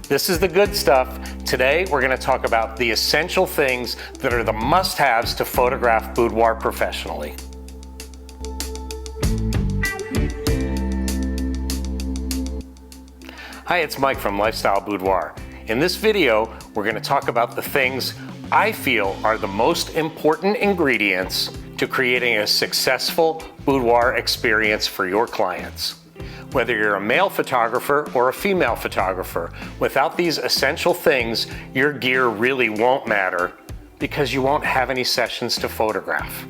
This is the good stuff. Today, we're going to talk about the essential things that are the must-haves to photograph boudoir professionally. Hi, it's Mike from Lifestyle Boudoir. In this video, we're going to talk about the things I feel are the most important ingredients to creating a successful boudoir experience for your clients. Whether you're a male photographer or a female photographer, without these essential things, your gear really won't matter because you won't have any sessions to photograph.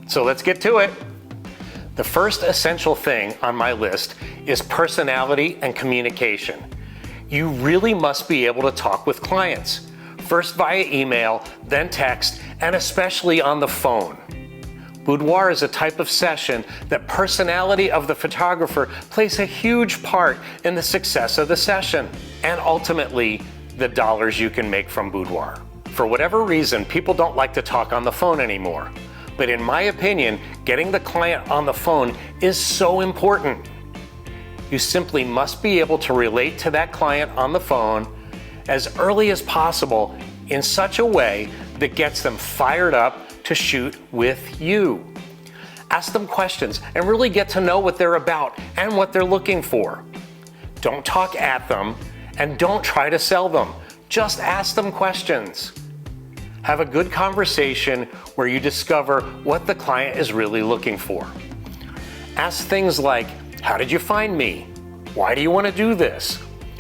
So let's get to it. The first essential thing on my list is personality and communication. You really must be able to talk with clients, first via email, then text, and especially on the phone. Boudoir is a type of session that personality of the photographer plays a huge part in the success of the session and ultimately the dollars you can make from boudoir. For whatever reason, people don't like to talk on the phone anymore. But in my opinion, getting the client on the phone is so important. You simply must be able to relate to that client on the phone as early as possible in such a way that gets them fired up to shoot with you. Ask them questions and really get to know what they're about and what they're looking for. Don't talk at them and don't try to sell them. Just ask them questions. Have a good conversation where you discover what the client is really looking for. Ask things like, how did you find me? Why do you want to do this?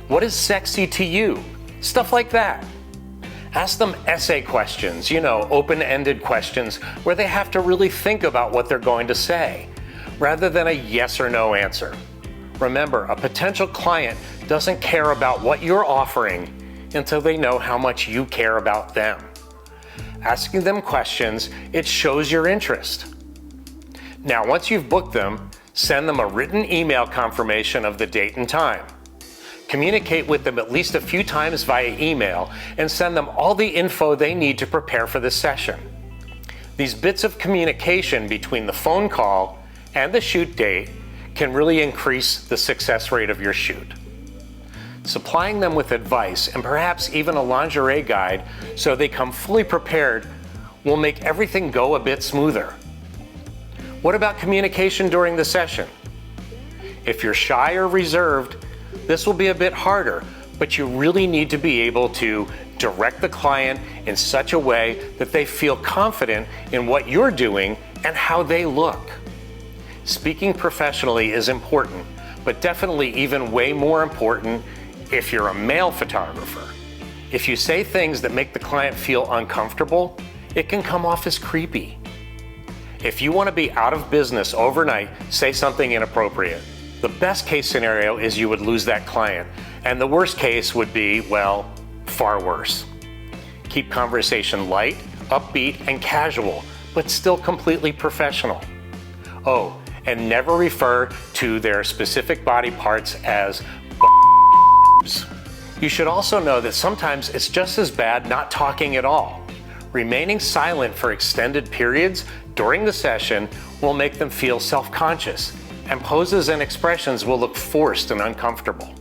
What is sexy to you? Stuff like that. Ask them essay questions, open-ended questions where they have to really think about what they're going to say, rather than a yes or no answer. Remember, a potential client doesn't care about what you're offering until they know how much you care about them. Asking them questions, it shows your interest. Now, once you've booked them, send them a written email confirmation of the date and time. Communicate with them at least a few times via email and send them all the info they need to prepare for the session. These bits of communication between the phone call and the shoot date can really increase the success rate of your shoot. Supplying them with advice and perhaps even a lingerie guide so they come fully prepared will make everything go a bit smoother. What about communication during the session? If you're shy or reserved, this will be a bit harder, but you really need to be able to direct the client in such a way that they feel confident in what you're doing and how they look. Speaking professionally is important, but definitely even way more important if you're a male photographer. If you say things that make the client feel uncomfortable, it can come off as creepy. If you want to be out of business overnight, say something inappropriate. The best case scenario is you would lose that client, and the worst case would be, well, far worse. Keep conversation light, upbeat, and casual, but still completely professional. Oh, and never refer to their specific body parts as b****s. You should also know that sometimes it's just as bad not talking at all. Remaining silent for extended periods during the session will make them feel self-conscious, and poses and expressions will look forced and uncomfortable.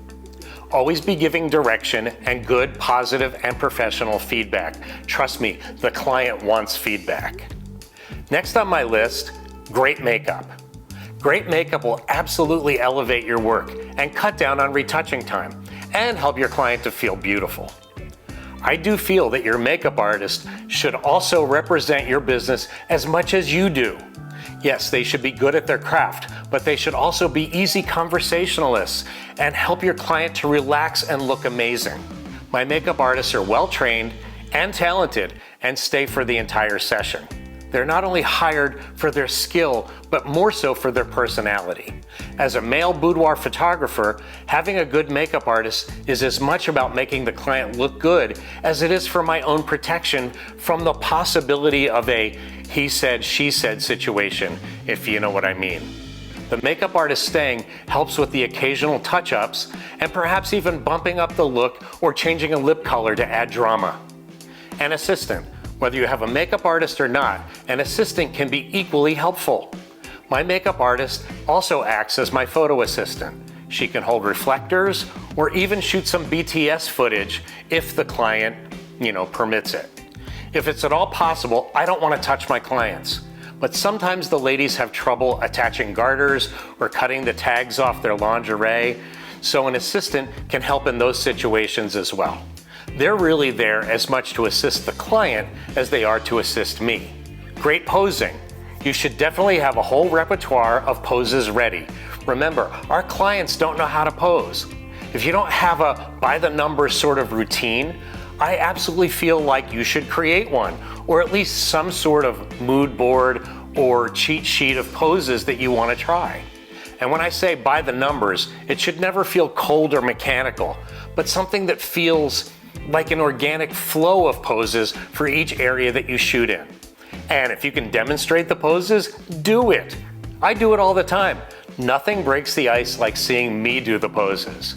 Always be giving direction and good, positive, and professional feedback. Trust me, the client wants feedback. Next on my list, great makeup. Great makeup will absolutely elevate your work and cut down on retouching time and help your client to feel beautiful. I do feel that your makeup artist should also represent your business as much as you do. Yes, they should be good at their craft, but they should also be easy conversationalists and help your client to relax and look amazing. My makeup artists are well trained and talented and stay for the entire session. They're not only hired for their skill, but more so for their personality. As a male boudoir photographer, having a good makeup artist is as much about making the client look good as it is for my own protection from the possibility of a he said, she said situation, if you know what I mean. The makeup artist staying helps with the occasional touch-ups and perhaps even bumping up the look or changing a lip color to add drama. An assistant. Whether you have a makeup artist or not, an assistant can be equally helpful. My makeup artist also acts as my photo assistant. She can hold reflectors or even shoot some BTS footage if the client, permits it. If it's at all possible, I don't want to touch my clients. But sometimes the ladies have trouble attaching garters or cutting the tags off their lingerie, so an assistant can help in those situations as well. They're really there as much to assist the client as they are to assist me. Great posing. You should definitely have a whole repertoire of poses ready. Remember, our clients don't know how to pose. If you don't have a by the numbers sort of routine, I absolutely feel like you should create one, or at least some sort of mood board or cheat sheet of poses that you want to try. And when I say by the numbers, it should never feel cold or mechanical, but something that feels like an organic flow of poses for each area that you shoot in. And if you can demonstrate the poses, do it. I do it all the time. Nothing breaks the ice like seeing me do the poses.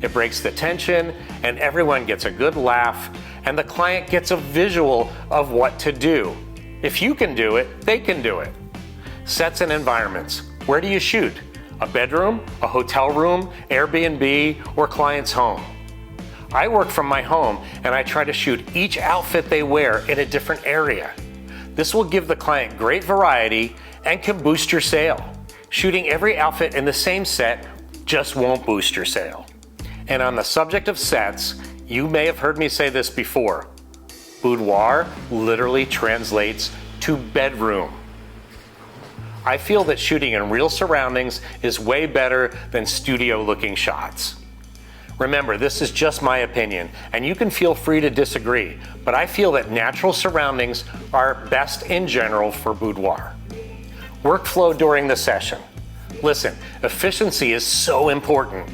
It breaks the tension, and everyone gets a good laugh, and the client gets a visual of what to do. If you can do it, they can do it. Sets and environments. Where do you shoot? A bedroom, a hotel room, Airbnb, or client's home? I work from my home, and I try to shoot each outfit they wear in a different area. This will give the client great variety and can boost your sale. Shooting every outfit in the same set just won't boost your sale. And on the subject of sets, you may have heard me say this before. Boudoir literally translates to bedroom. I feel that shooting in real surroundings is way better than studio-looking shots. Remember, this is just my opinion, and you can feel free to disagree, but I feel that natural surroundings are best in general for boudoir. Workflow during the session. Listen, efficiency is so important.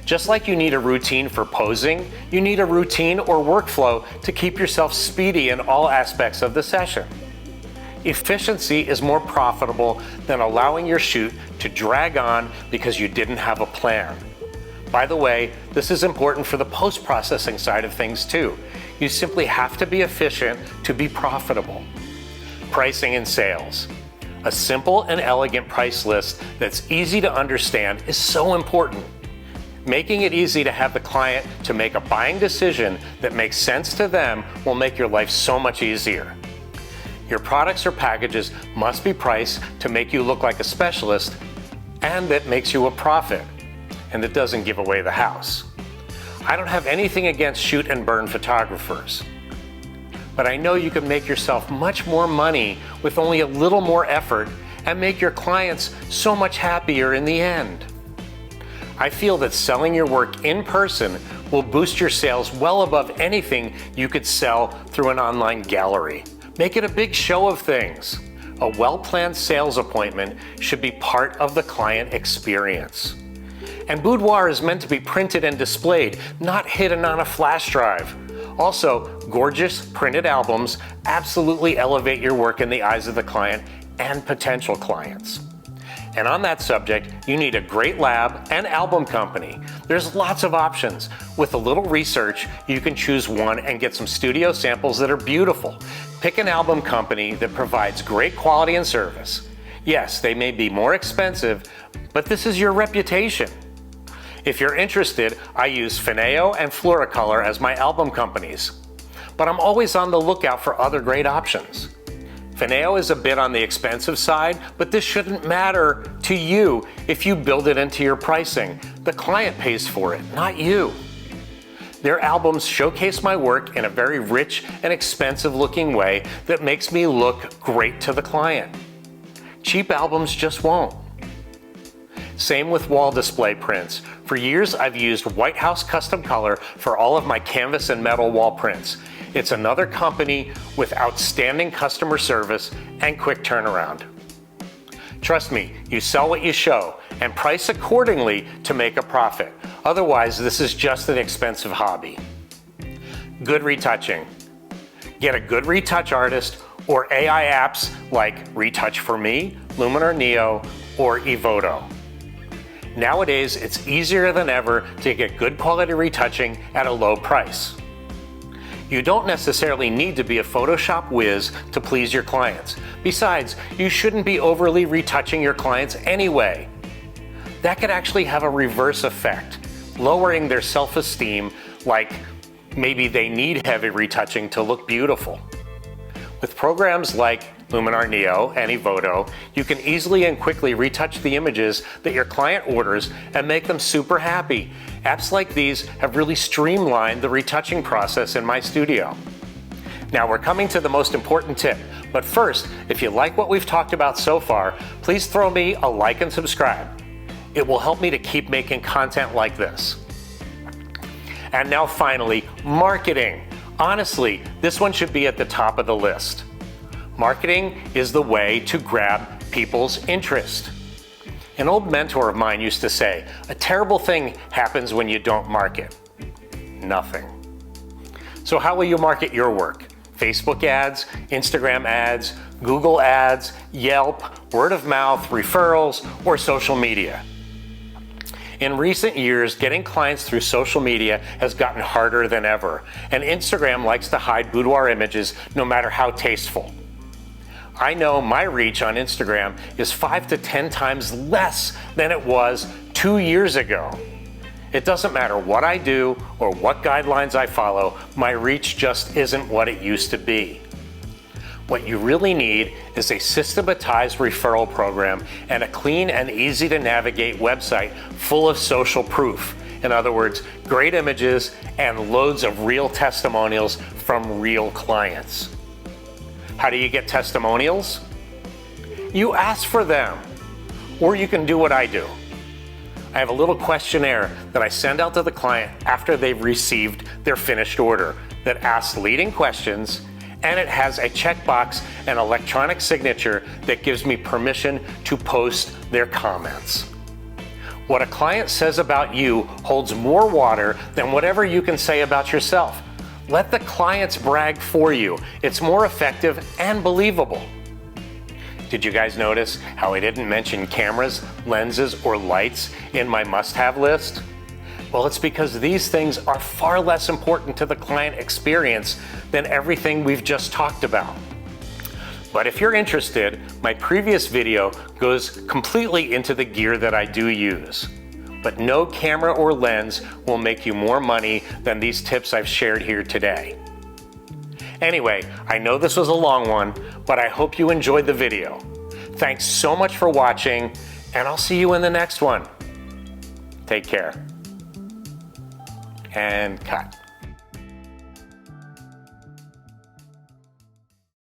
Just like you need a routine for posing, you need a routine or workflow to keep yourself speedy in all aspects of the session. Efficiency is more profitable than allowing your shoot to drag on because you didn't have a plan. By the way, this is important for the post-processing side of things too. You simply have to be efficient to be profitable. Pricing and sales. A simple and elegant price list that's easy to understand is so important. Making it easy to have the client to make a buying decision that makes sense to them will make your life so much easier. Your products or packages must be priced to make you look like a specialist and that makes you a profit, and that doesn't give away the house. I don't have anything against shoot and burn photographers, but I know you can make yourself much more money with only a little more effort and make your clients so much happier in the end. I feel that selling your work in person will boost your sales well above anything you could sell through an online gallery. Make it a big show of things. A well-planned sales appointment should be part of the client experience. And boudoir is meant to be printed and displayed, not hidden on a flash drive. Also, gorgeous printed albums absolutely elevate your work in the eyes of the client and potential clients. And on that subject, you need a great lab and album company. There's lots of options. With a little research, you can choose one and get some studio samples that are beautiful. Pick an album company that provides great quality and service. Yes, they may be more expensive, but this is your reputation. If you're interested, I use Fineo and Floricolor as my album companies, but I'm always on the lookout for other great options. Fineo is a bit on the expensive side, but this shouldn't matter to you if you build it into your pricing. The client pays for it, not you. Their albums showcase my work in a very rich and expensive looking way that makes me look great to the client. Cheap albums just won't. Same with wall display prints. For years, I've used White House Custom Color for all of my canvas and metal wall prints. It's another company with outstanding customer service and quick turnaround. Trust me, you sell what you show and price accordingly to make a profit. Otherwise, this is just an expensive hobby. Good retouching. Get a good retouch artist or AI apps like Retouch for Me, Luminar Neo, or Evoto. Nowadays, it's easier than ever to get good quality retouching at a low price. You don't necessarily need to be a Photoshop whiz to please your clients. Besides, you shouldn't be overly retouching your clients anyway. that could actually have a reverse effect, lowering their self-esteem, like maybe they need heavy retouching to look beautiful. With programs like Luminar Neo and Evoto, you can easily and quickly retouch the images that your client orders and make them super happy. Apps like these have really streamlined the retouching process in my studio. Now we're coming to the most important tip, but first, if you like what we've talked about so far, please throw me a like and subscribe. It will help me to keep making content like this. And now finally, marketing. Honestly, this one should be at the top of the list. Marketing is the way to grab people's interest. An old mentor of mine used to say, a terrible thing happens when you don't market. Nothing. So how will you market your work? Facebook ads, Instagram ads, Google ads, Yelp, word of mouth, referrals, or social media? In recent years, getting clients through social media has gotten harder than ever, and Instagram likes to hide boudoir images no matter how tasteful. I know my reach on Instagram is 5 to 10 times less than it was 2 years ago. It doesn't matter what I do or what guidelines I follow, my reach just isn't what it used to be. What you really need is a systematized referral program and a clean and easy to navigate website full of social proof. In other words, great images and loads of real testimonials from real clients. How do you get testimonials? You ask for them, or you can do what I do. I have a little questionnaire that I send out to the client after they've received their finished order that asks leading questions, and it has a checkbox and electronic signature that gives me permission to post their comments. What a client says about you holds more water than whatever you can say about yourself. Let the clients brag for you. It's more effective and believable. Did you guys notice how I didn't mention cameras, lenses, or lights in my must-have list? Well, it's because these things are far less important to the client experience than everything we've just talked about. But if you're interested, my previous video goes completely into the gear that I do use. But no camera or lens will make you more money than these tips I've shared here today. Anyway, I know this was a long one, but I hope you enjoyed the video. Thanks so much for watching, and I'll see you in the next one. Take care. And cut.